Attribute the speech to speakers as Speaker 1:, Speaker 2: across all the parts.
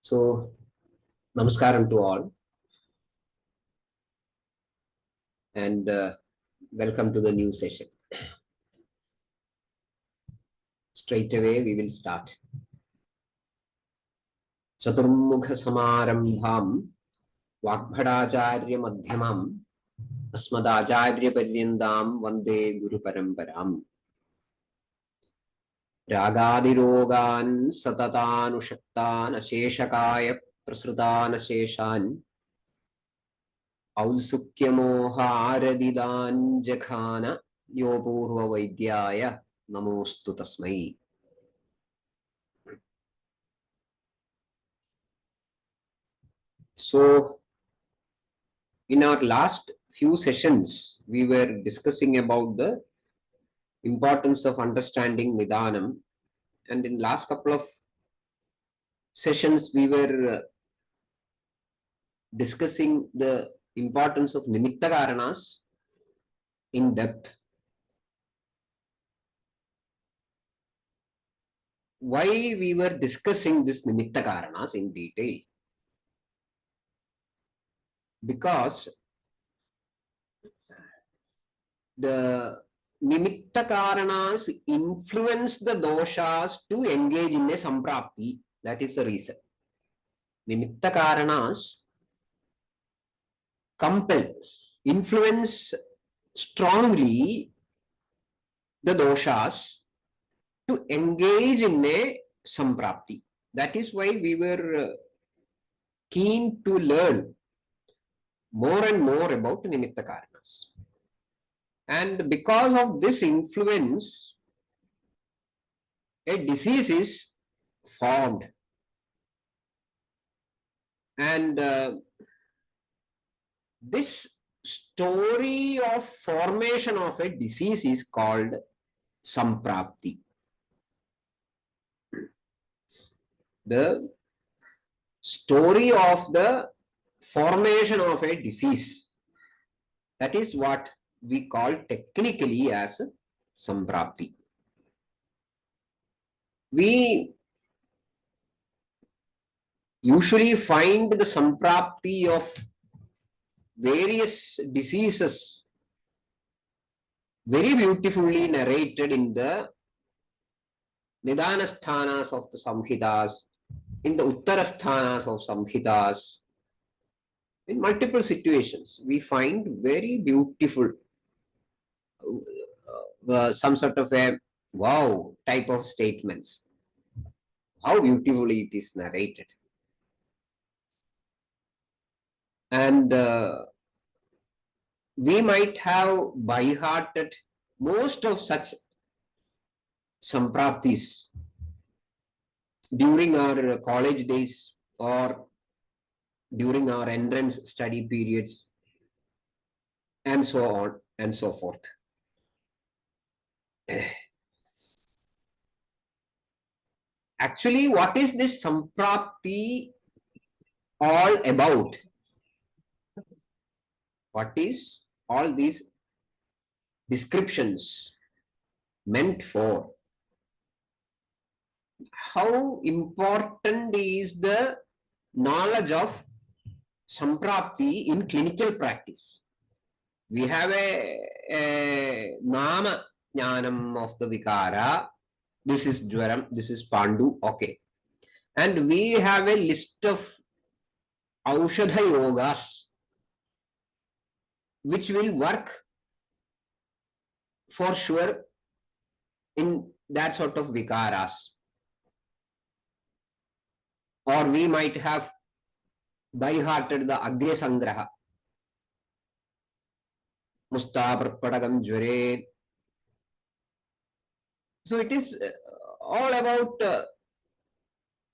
Speaker 1: So, namaskaram to all, and welcome to the new session. Straight away, we will start. Chaturmukha samarambham Vagbhadacharya madhyamam Asmadacharya paryandam Vande Guru Paramparam Ragadirogan Satatanushaktan Asheshakaya Prasrutan Asheshan Aulsukyamoharadidan Jakhana Yopurva Vaidyaya Namostu Tasmai. So, in our last few sessions, we were discussing about the importance of understanding Nidanam. And in last couple of sessions, we were discussing the importance of Nimitta Karanas in depth. Why we were discussing this Nimitta Karanas in detail? Because the Nimitta Karanas influence the doshas to engage in a Samprapti. That is the reason. Nimitta Karanas compel, influence strongly the doshas to engage in a Samprapti. That is why we were keen to learn more and more about Nimitta Karanas. And because of this influence, a disease is formed. And this story of formation of a disease is called Samprapti. The story of the formation of a disease, that is what we call technically as Samprapti. We usually find the Samprapti of various diseases very beautifully narrated in the Nidanasthanas of the Samhitas, in the Uttarasthanas of Samhitas. In multiple situations, we find very beautiful, some sort of a wow type of statements. How beautifully it is narrated. And we might have by-hearted most of such Sampraptis during our college days or during our entrance study periods, and so on and so forth. Actually, what is this Samprapti all about? What is all these descriptions meant for? How important is the knowledge of Samprapti in clinical practice? We have a Nama Jnanam of the Vikara. This is Jwaram, this is Pandu, okay. And we have a list of Aushadha Yogas which will work for sure in that sort of Vikaras. Or we might have by-hearted the Agya Sangraha. Mustaparpadagam Jware. So it is all about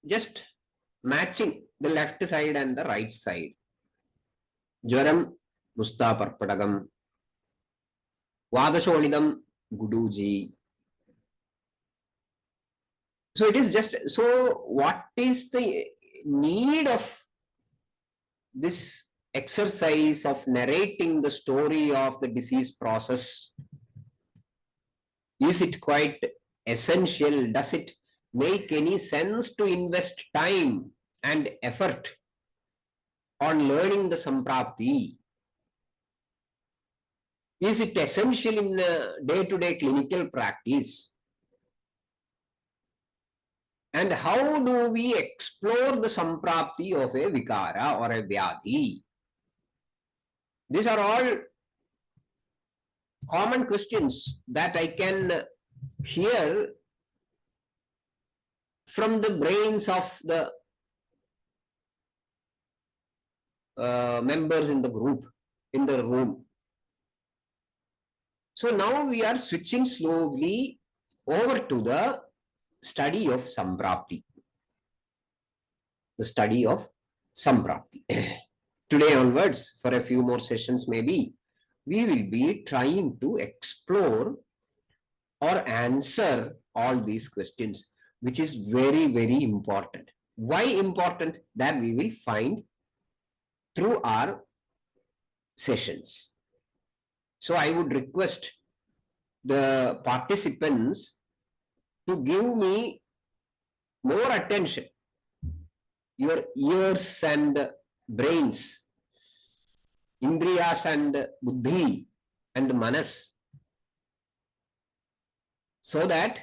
Speaker 1: just matching the left side and the right side. Jwaram Mustaparpadagam. Vadasholidam Guduji. So it is just, so what is the need of this exercise of narrating the story of the disease process? Is it quite essential? Does it make any sense to invest time and effort on learning the Samprapti? Is it essential in day-to-day clinical practice? And how do we explore the Samprapti of a Vikara or a Vyadhi? These are all common questions that I can hear from the brains of the members in the group, in the room. So now we are switching slowly over to the study of Samprapti. The study of Samprapti. Today onwards, for a few more sessions maybe, we will be trying to explore or answer all these questions, which is very, very important. Why important? That we will find through our sessions. So I would request the participants to give me more attention, your ears and brains, indriyas and buddhi and manas, so that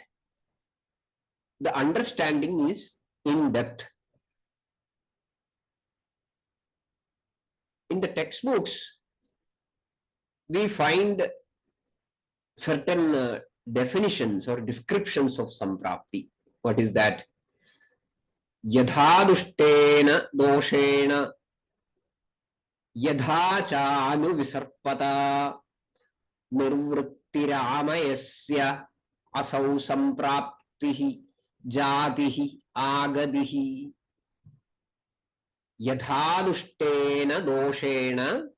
Speaker 1: the understanding is in depth. In the textbooks, we find certain definitions or descriptions of Samprapti. What is that? Yadhadushtena doshena yadhachanu visarpata nirvrittiramayasya asau sampraptihi jatihi agadihi. Yadhadushtena doshena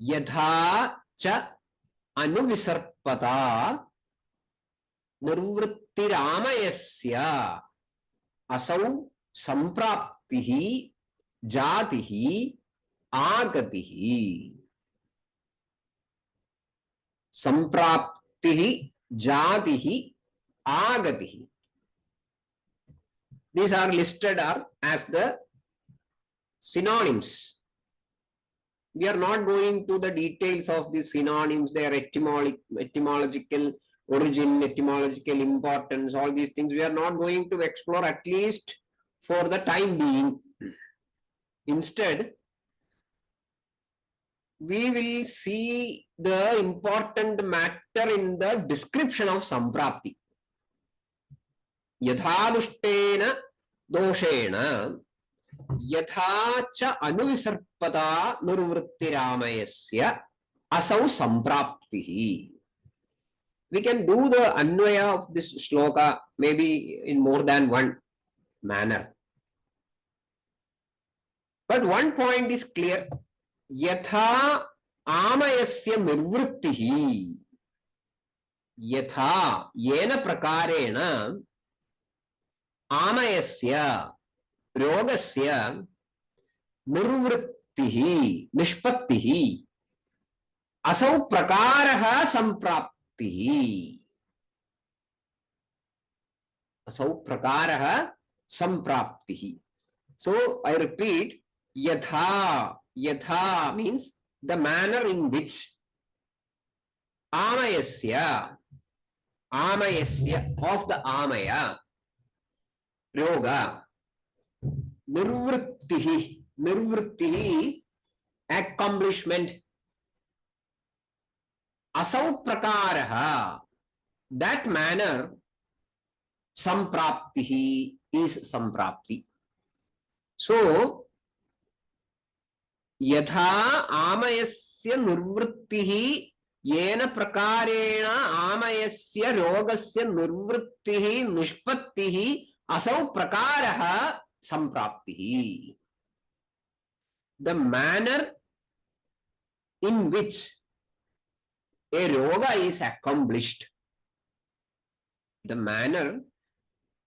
Speaker 1: yadha cha anuvisarpata nirvrittiramayasya asau sampraptihi jatihi agatihi. Sampraptihi jatihi agatihi. These are listed as the synonyms. We are not going to the details of these synonyms, their etymological origin, etymological importance, all these things. We are not going to explore, at least for the time being. Instead, we will see the important matter in the description of Samprapti. Yadhadushtena doshena yatha cha anuvisarpata nirvrittiramayasya asau sampraptihi. We can do the anvaya of this shloka maybe in more than one manner. But one point is clear. Yatha amayasya nirvrittihi. Yatha yena prakarena amayasya rogasya nirvrittihi nishpattihi asau prakaraha sampraptihi. Asau prakaraha sampraptihi. So I repeat, yatha. Yatha means the manner in which amayasya of the amaya yoga nirvrittihi accomplishment asau prakaraha, that manner sampraptihi is samprapti. So yatha amayasya nirvrittihi yena prakarena amayasya rogasya nirvrittihi nishpattihi asau prakaraha sampraptihi. The manner in which a roga is accomplished, the manner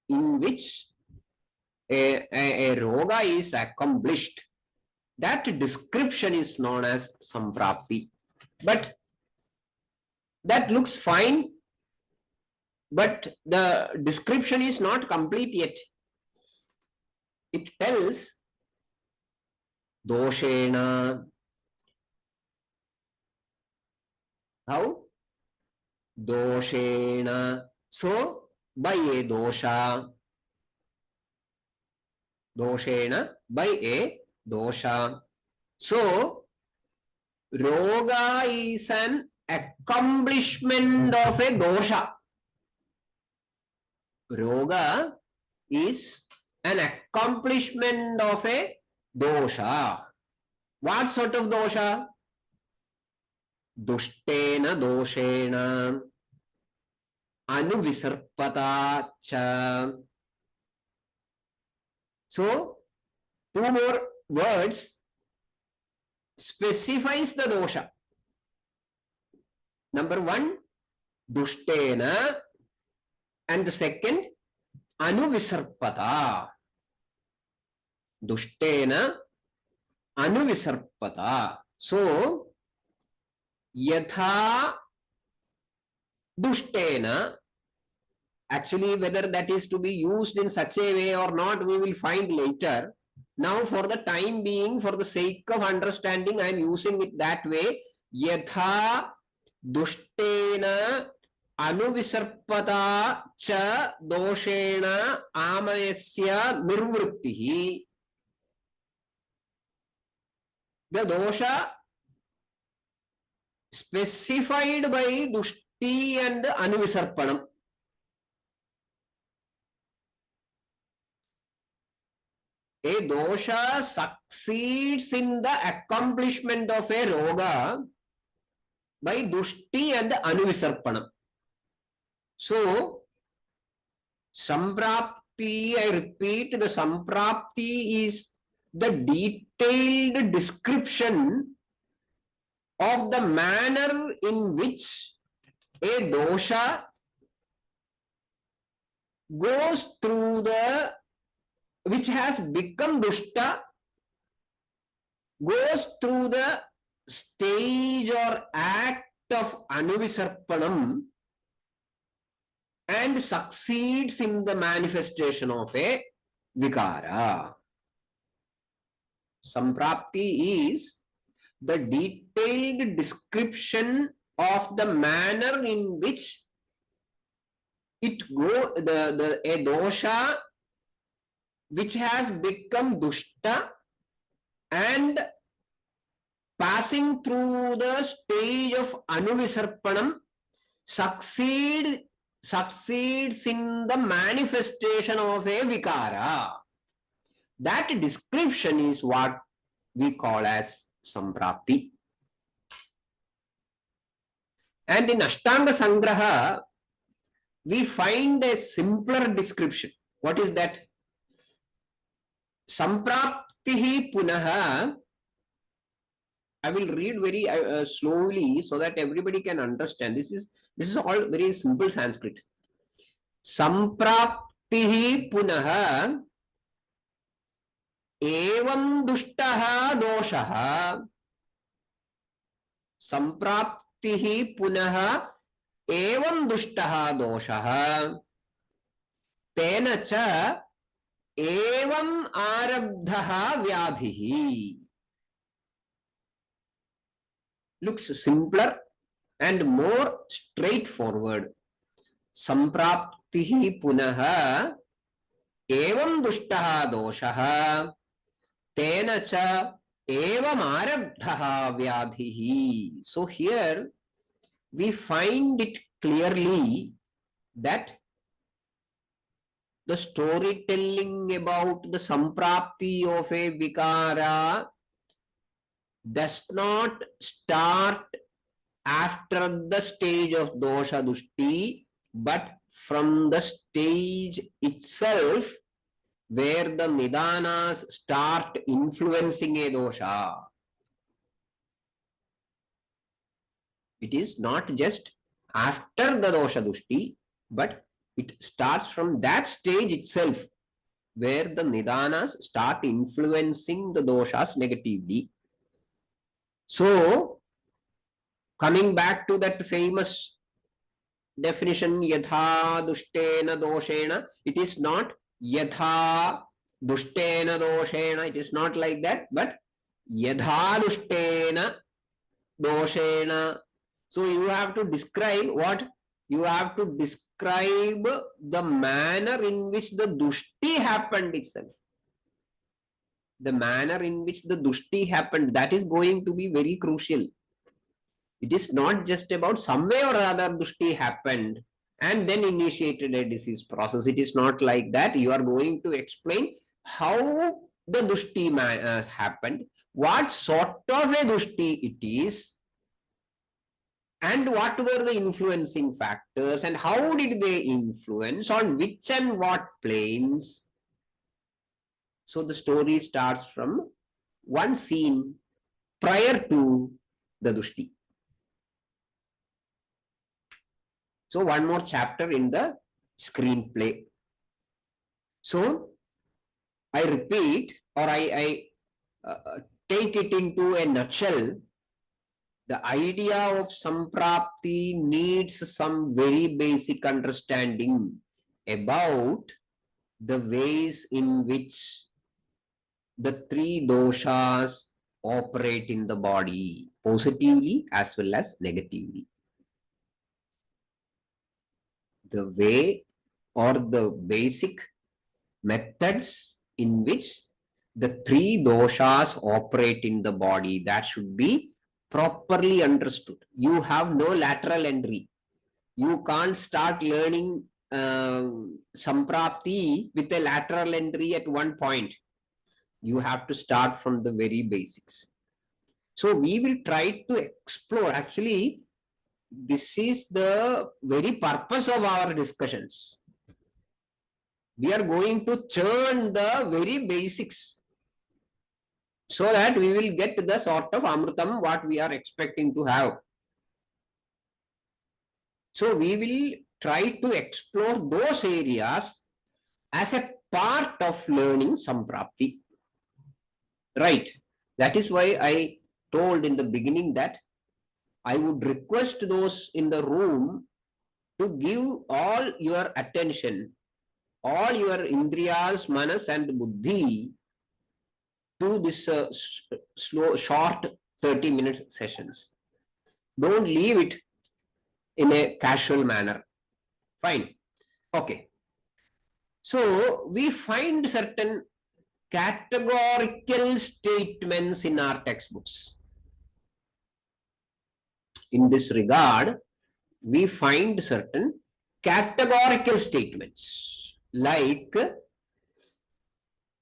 Speaker 1: in which a roga is accomplished, that description is known as samprapti. But that looks fine But the description is not complete yet. It tells doshena. How? Doshena. So, by a dosha. Doshena, by a dosha. So, Roga is an accomplishment of a dosha. Roga is an accomplishment of a dosha. What sort of dosha? Dushtena doshena anuvisarpata cha. So, two more words specifies the dosha. Number one, dushtena, and the second, anuvisarpata. Dushtena, anuvisarpata. So, yatha dushtena, actually whether that is to be used in such a way or not, we will find later. Now, for the time being, for the sake of understanding, I am using it that way. Yatha dushtena anuvisarpata cha doshena amayasya nirvrittihi. The dosha specified by dushti and anuvisarpanam. A dosha succeeds in the accomplishment of a roga by dushti and anuvisarpanam. So, samprapti, I repeat, the samprapti is the detailed description of the manner in which a dosha goes through the, which has become dushta, goes through the stage or act of anuvisarpanam and succeeds in the manifestation of a vikara. Samprapti is the detailed description of the manner in which it go a dosha which has become dushta and passing through the stage of anuvisarpanam succeeds in the manifestation of a vikara. That description is what we call as samprapti. And in Ashtanga Sangraha, we find a simpler description. What is that? Sampraptihi punaha. I will read very slowly so that everybody can understand. This is all very simple Sanskrit. Sampraptihi punaha evam dushtaha doshaha. Sampraptihi punaha evam dushtaha doshaha. Tena cha evam arabdhaha vyadhihi. Looks simpler and more straightforward. Sampraptihi punaha evam dushtaha doshaha tena cha evam arabdhaha vyadhihi. So here we find it clearly that the storytelling about the samprapti of a vikara does not start after the stage of dosha dushti, but from the stage itself where the nidanas start influencing a dosha. It is not just after the dosha dushti, but it starts from that stage itself where the nidanas start influencing the doshas negatively. So, coming back to that famous definition yatha dushtena doshena. It is not yatha dushtena doshena. It is not like that, but yatha dushtena doshena. So you have to describe what? You have to describe the manner in which the dushti happened itself. The manner in which the dushti happened, that is going to be very crucial. It is not just about some way or other dushti happened and then initiated a disease process. It is not like that. You are going to explain how the dushti happened, what sort of a dushti it is, and what were the influencing factors and how did they influence, on which and what planes. So the story starts from one scene prior to the dushti. So one more chapter in the screenplay. So I repeat, or I take it into a nutshell. The idea of Samprapti needs some very basic understanding about the ways in which the three doshas operate in the body, positively as well as negatively. The way or the basic methods in which the three doshas operate in the body, that should be properly understood. You have no lateral entry. You can't start learning Samprapti with a lateral entry at one point. You have to start from the very basics. So we will try to explore. Actually, this is the very purpose of our discussions. We are going to churn the very basics so that we will get the sort of amrutam what we are expecting to have. So we will try to explore those areas as a part of learning Samprapti. Right. That is why I told in the beginning that I would request those in the room to give all your attention, all your indriyas, manas and buddhi to this short 30 minutes sessions. Don't leave it in a casual manner. Fine. Okay. So we find certain categorical statements in our textbooks. In this regard, we find certain categorical statements like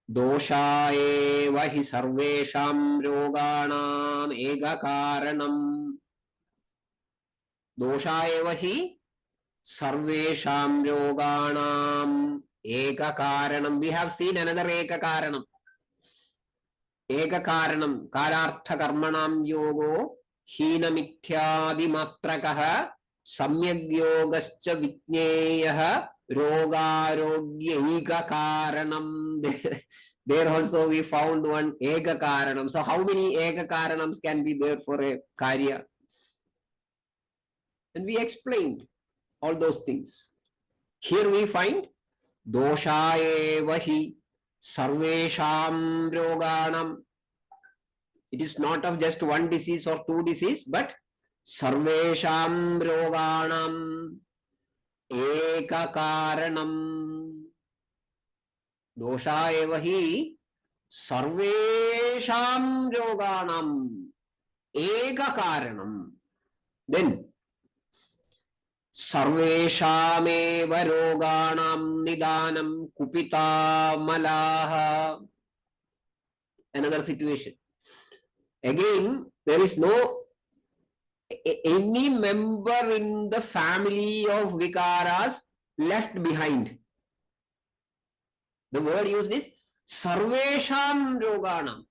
Speaker 1: dosha eva hi sarvesham roganam ega karanam. Dosha eva hi sarvesham roganam eka karanam. We have seen another eka karanam. Eka karanam karartha karmanam yogo हीनमिथ्यादि मात्रकः सम्यग्योगश्च विज्ञेयः रोगारोग्यैककारणम्. There also we found one eka karanam. So how many eka karanams can be there for a karya? And we explained all those things. Here we find dosha eva hi sarvesham roganam. It is not of just one disease or two disease, but sarvesham roganam eka karanam. Dosha eva hi sarvesham roganam eka karanam. Then sarvesham eva roganam nidanam kupita malaha. Another situation. Again, there is no any member in the family of vikaras left behind. The word used is sarvesham roganam.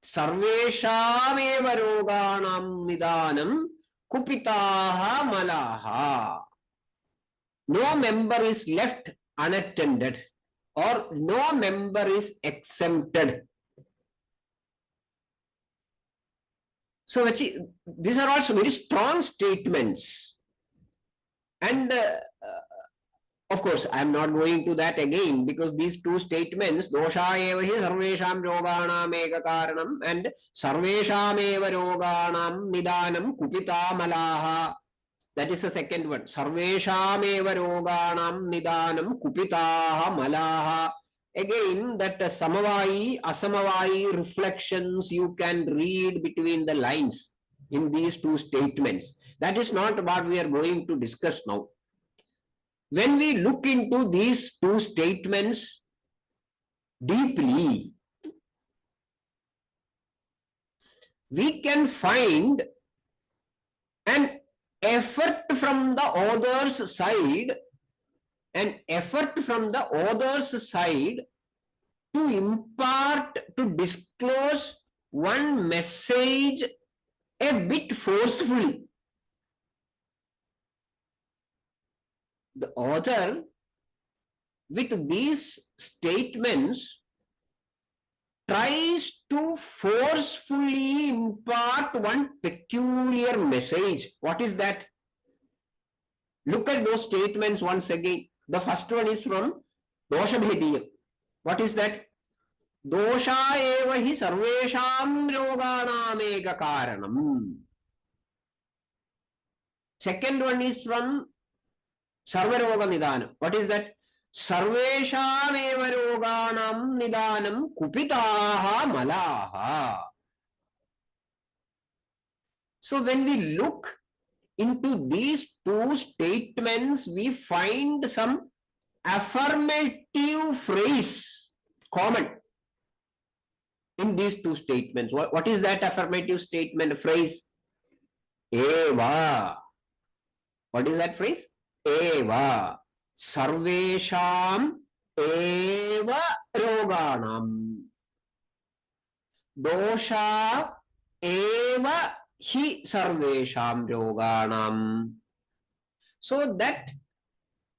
Speaker 1: Sarvesham eva roganam nidanam kupitaha malaha. No member is left unattended or no member is exempted. So these are also very strong statements. And of course, I am not going to that again, because these two statements, dosha eva hi sarvesham roganam eka karanam and sarvesham eva roganam nidanam kupita malaha. That is the second one. Sarvesham eva roganam nidanam kupitaha malaha. Again, that samavai, asamavai reflections you can read between the lines in these two statements. That is not what we are going to discuss now. When we look into these two statements deeply, we can find an effort from the author's side, to impart, to disclose one message a bit forcefully. The author, with these statements, tries to forcefully impart one peculiar message. What is that? Look at those statements once again. The first one is from Dosha Bhediyam. What is that? Dosha eva hi sarvesham roganam eka karanam. Second one is from Sarvaroga Nidanam. What is that? Sarvesham eva roganam nidanam kupitaha malaha. So when we look into these two statements, we find some affirmative phrase common in these two statements. What is that affirmative statement phrase? Eva. What is that phrase? Eva. Sarvesham eva roganam. Dosha eva hi sarvesham roganam. So that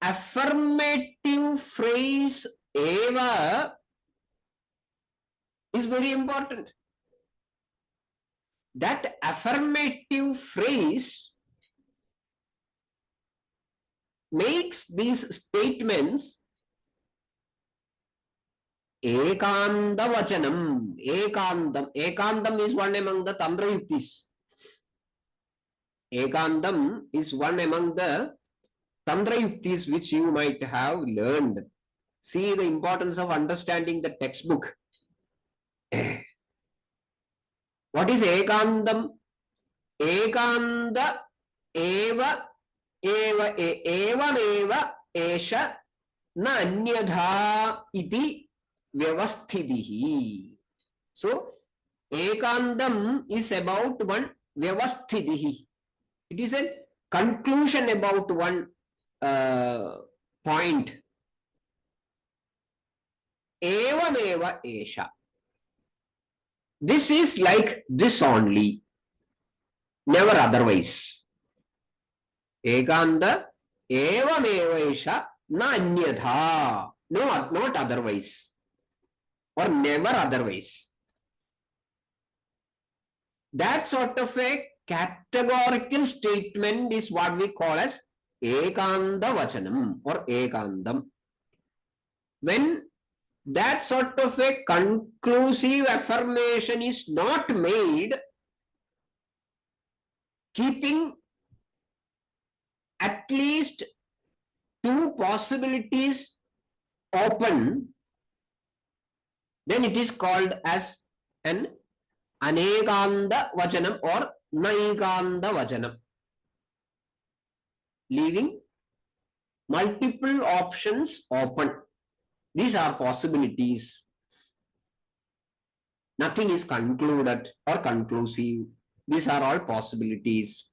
Speaker 1: affirmative phrase eva is very important. That affirmative phrase makes these statements ekanda vachanam. Ekandam is one among the Tantra Yuktis. Ekandam is one among the Tantra Yuktis which you might have learned. See the importance of understanding the textbook. What is Ekandam? Ekanda eva eva esha na anyadha iti vyavasthidihi. So Ekandam is about one vyavasthidihi. It is a conclusion about one point. Evam eva esha. This is like this only, never otherwise. Ekanda evam eva esha na anyadha. No, not otherwise, or never otherwise. That sort of a categorical statement is what we call as ekanda vachanam or ekandam. When that sort of a conclusive affirmation is not made, keeping at least two possibilities open, then it is called as an anekanda vachanam or naikanda vachanam, leaving multiple options open. These are possibilities. Nothing is concluded or conclusive. These are all possibilities.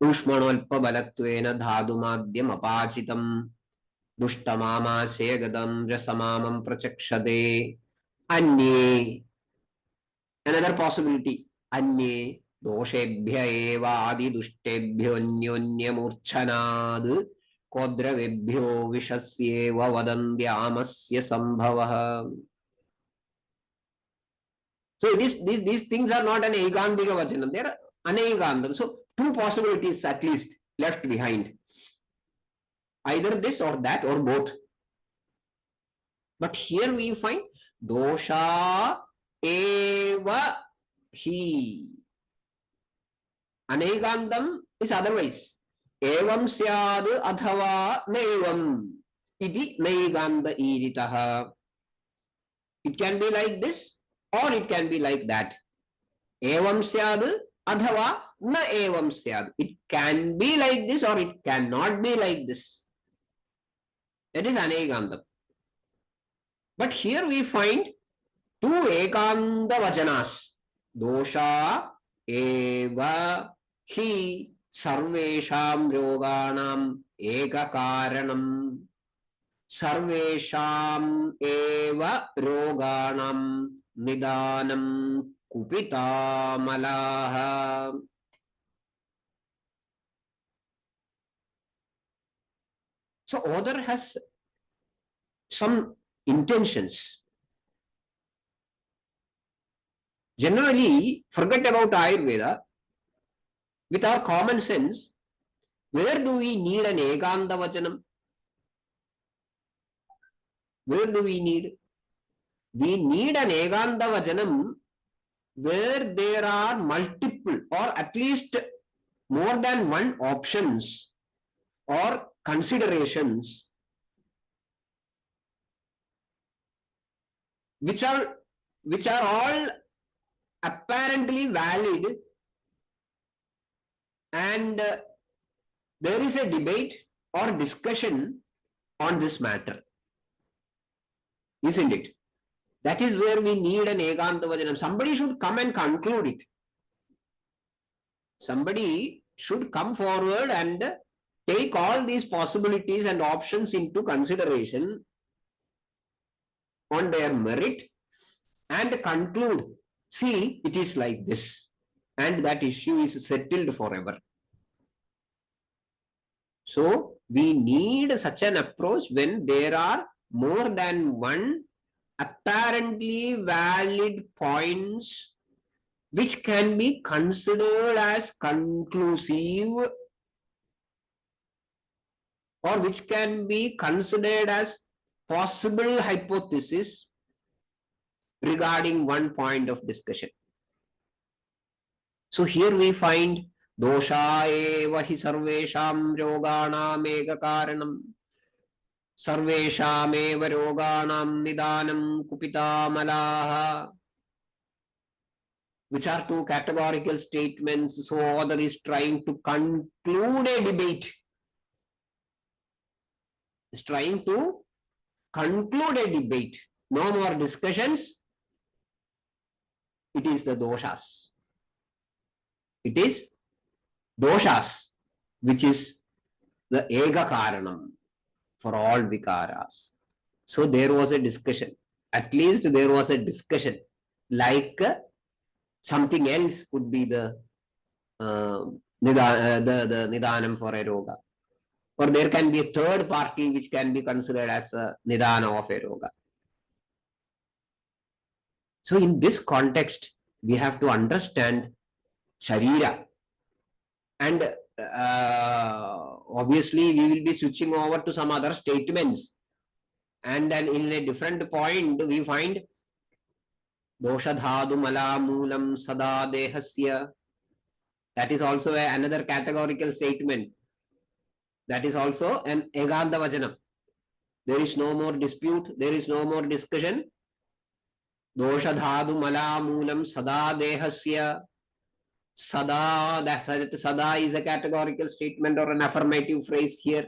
Speaker 1: Ushmanolpa balatvena dhadumadhyam apachitam dushtamama segadam rasamamam prachakshade. Anye. Another possibility. Anye doshebhya eva adi dushtebhyo anyonya murchanad kodravebhyo vishasyeva vadandyamasya sambhavaha. So these things are not an ekandika vachanam, they are anekandam. So two possibilities at least left behind. Either this or that or both. But here we find dosha eva hi. Anegandam is otherwise. Evam syad athava nevam. Iti neganda iritaha. It can be like this or it can be like that. Evam syad athava na evam syad. It can be like this or it cannot be like this. That is anegandam. But here we find two ekanda vachanas. Dosha eva hi sarvesham yoganam eka karanam. Sarvesham eva roganam nidanam kupita malaha. So author has some intentions. Generally, forget about Ayurveda. With our common sense, where do we need an ekanda vachanam? Where do we need? We need an ekanda vachanam where there are multiple or at least more than one options or considerations which are all apparently valid, and there is a debate or discussion on this matter, isn't it? That is where we need an ekanta vajanam. Somebody should come and conclude it. Somebody should come forward and take all these possibilities and options into consideration on their merit and conclude, see, it is like this, and that issue is settled forever. So we need such an approach when there are more than one apparently valid points which can be considered as conclusive or which can be considered as possible hypothesis regarding one point of discussion. So here we find dosha eva hi sarvesham yoganam eka karanam. Sarvesham eva yoganam nidanam kupita malaha. Which are two categorical statements. So author is trying to conclude a debate. Is trying to conclude a debate. No more discussions. It is the doshas. It is doshas, which is the ega karanam for all vikaras. So there was a discussion. At least there was a discussion. Like something else could be the nidanam for a roga. Or there can be a third party which can be considered as a nidana of a roga. So in this context, we have to understand Sharira. And obviously, we will be switching over to some other statements. And then in a different point, we find Doshadhadu mala moolam sada dehasya. That is also another categorical statement. That is also an ekanta vajanam. There is no more dispute. There is no more discussion. Doshadhadu mala moolam sada dehasya. Sada, that sada is a categorical statement or an affirmative phrase here.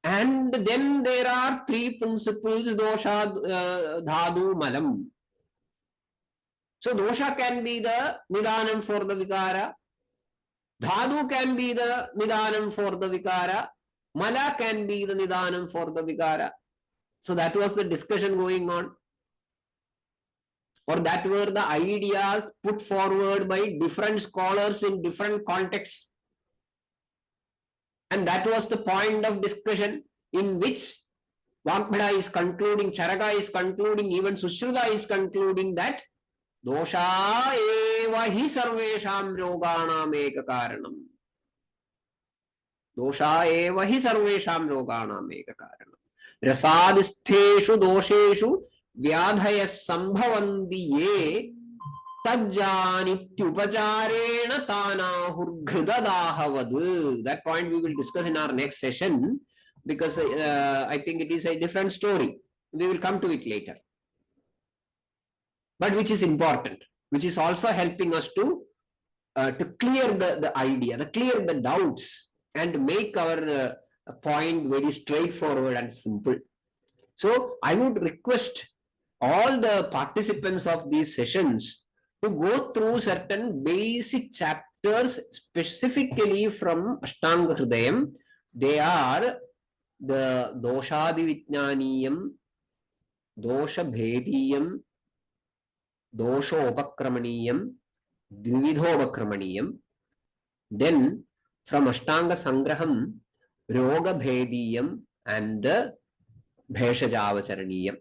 Speaker 1: And then there are three principles, dosha, dhadu, malam. So dosha can be the nidanam for the vikara. Dhadu can be the nidanam for the vikara. Mala can be the nidanam for the vikara. So that was the discussion going on. Or that were the ideas put forward by different scholars in different contexts. And that was the point of discussion in which Vagbhada is concluding, Charaka is concluding, even Sushruta is concluding that dosha eva hi sarvesham yoganam eka karanam. Dosha eva hi sarvesham roganam eka karanam. Rasadistheshu dosheshu vyadhaya sambhavandi ye tajjanityupacarena tanahurghridadahavadu. That point we will discuss in our next session, because I think it is a different story. We will come to it later. But which is important, which is also helping us to clear the idea, to clear the doubts, and make our point very straightforward and simple. So I would request all the participants of these sessions to go through certain basic chapters specifically from Ashtanga Hridayam. They are the Doshadi Vijnaniyam, Dosha Bhediyam, Doshopakramaniyam, Dvividhopakramaniyam. Then from Ashtanga Sangraham, Roga Bhediyam and Bheshajavacharaniyam.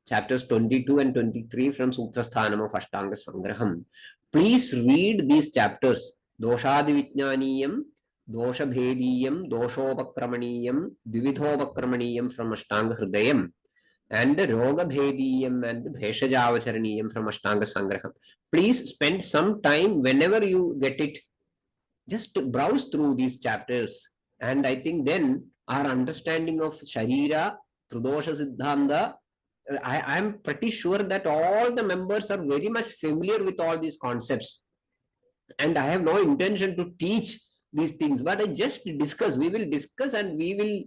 Speaker 1: Chapters 22 and 23 from Sutrasthanam of Ashtanga Sangraham. Please read these chapters. Doshadi Vijnaniyam, Dosha Bhediyam, Doshopakramaniyam, Dvividhopakramaniyam from Ashtanga Hridayam, and Roga Bhediyam and Bheshajavacharaniyam from Ashtanga Sangraham. Please spend some time whenever you get it. Just browse through these chapters, and I think then our understanding of Sharira, Trudosha Siddhanta, I am pretty sure that all the members are very much familiar with all these concepts. And I have no intention to teach these things, but I just discuss. We will discuss and we will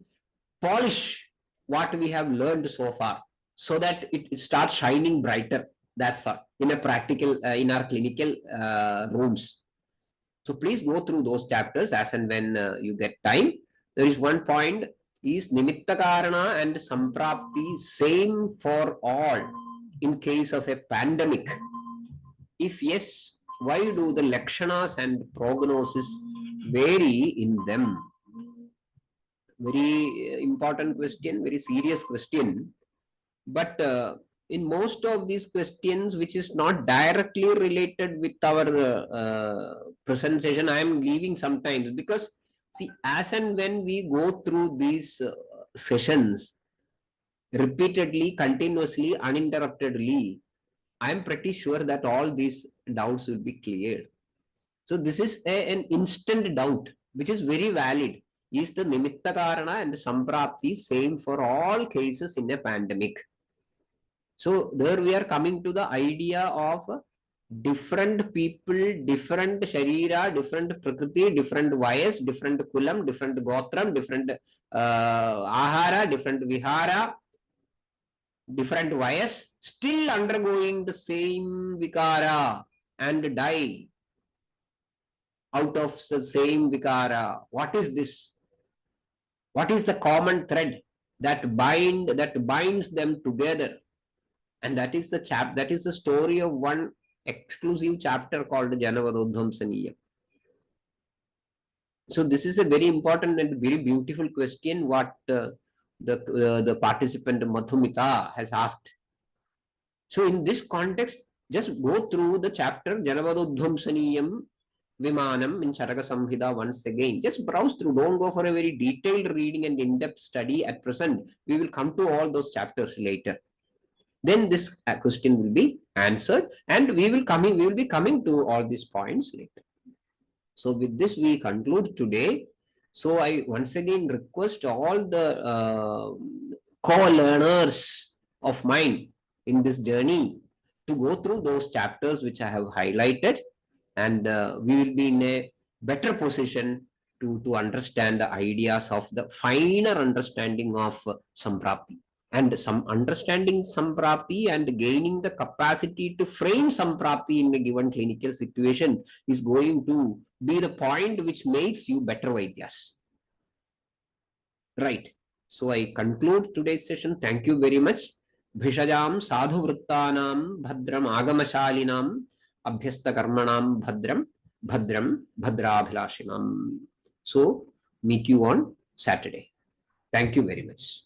Speaker 1: polish what we have learned so far, so that it starts shining brighter. That's all, in a practical, in our clinical rooms. So please go through those chapters as and when you get time. There is one point, is Nimitta Karana and Samprapti same for all in case of a pandemic? If yes, why do the Lakshanas and prognosis vary in them? Very important question, very serious question. But in most of these questions, which is not directly related with our present session, I am leaving sometimes, because see, as and when we go through these sessions repeatedly, continuously, uninterruptedly, I am pretty sure that all these doubts will be cleared. So this is an instant doubt, which is very valid. Is the Nimitta Karana and the Samprapti same for all cases in a pandemic? So there we are coming to the idea of different people, different Sharira, different Prakriti, different Vayas, different Kulam, different Gotram, different Ahara, different Vihara, different Vayas, still undergoing the same Vikara and die out of the same Vikara. What is this? What is the common thread that binds them together? And that is the story of one exclusive chapter called Janavadodhamsaniyam. So this is a very important and very beautiful question what the participant Madhumita has asked. So in this context, just go through the chapter Janavadodhamsaniyam Vimanam in Charaka Samhita once again. Just browse through. Don't go for a very detailed reading and in-depth study at present. We will come to all those chapters later. Then this question will be answered, and we will be coming to all these points later. So with this we conclude today. So I once again request all the co-learners of mine in this journey to go through those chapters which I have highlighted, and we will be in a better position to understand the ideas of the finer understanding of Samprapti. And some understanding Samprapti and gaining the capacity to frame Samprapti in a given clinical situation is going to be the point which makes you better Vaidyas. Right. So I conclude today's session. Thank you very much. Bhishajam sadhu vrittanam bhadram agamashalinam abhyasta karmanam bhadram bhadrabhilashinam. So meet you on Saturday. Thank you very much.